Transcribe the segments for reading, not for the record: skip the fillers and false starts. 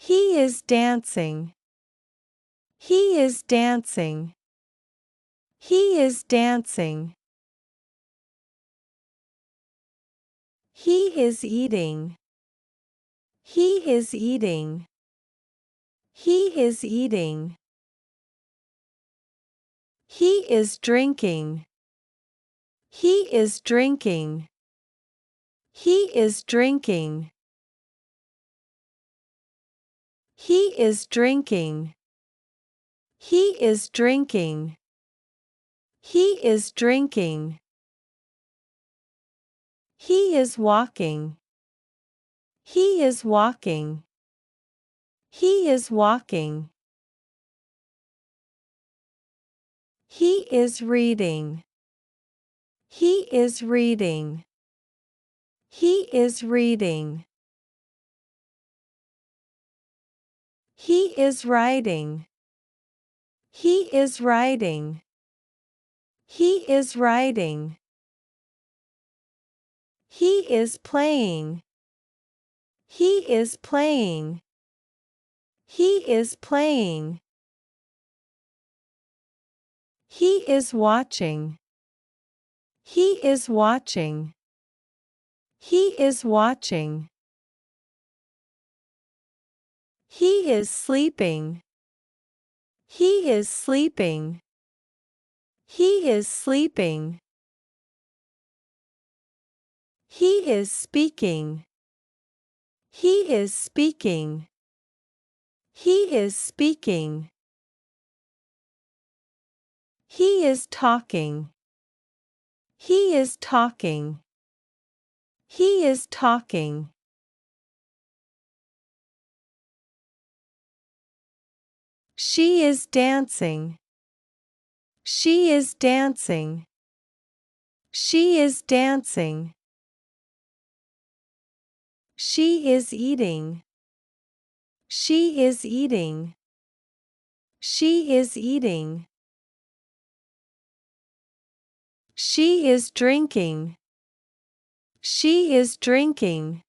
He is dancing. He is dancing. He is dancing. He is eating. He is eating. He is eating. He is drinking. He is drinking. He is drinking. He is drinking. He is drinking. He is drinking. He is walking. He is walking. He is walking. He is reading. He is reading. He is reading. He is riding. He is riding. He is riding. He is playing. He is playing. He is playing. He is watching. He is watching. He is watching. He is sleeping. He is sleeping. He is sleeping. He is speaking. He is speaking. He is speaking. He is talking. He is talking. He is talking. She is dancing. She is dancing. She is dancing. She is eating. She is eating. She is eating. She is drinking. She is drinking.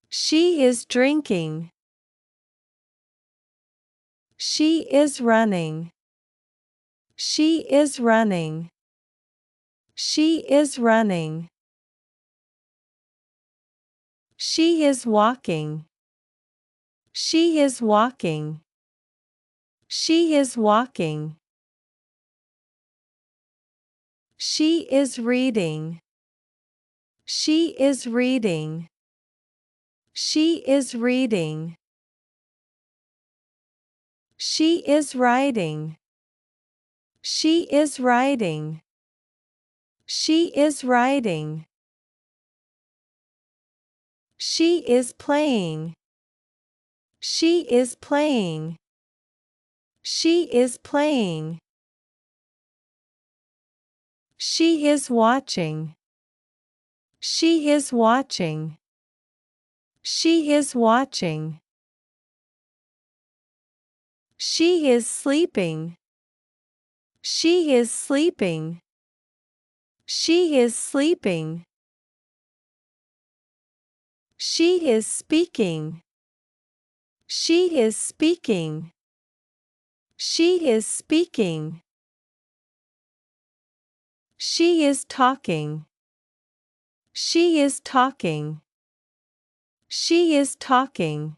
She is drinking. She is running. She is running. She is running. She is walking. She is walking. She is walking. She is reading. She is reading. She is reading. She is riding. She is riding. She is riding. She is playing. She is playing. She is playing. She is watching. She is watching. She is watching. She is sleeping. She is sleeping. She is sleeping. She is speaking. She is speaking. She is speaking. She is talking. She is talking. She is talking.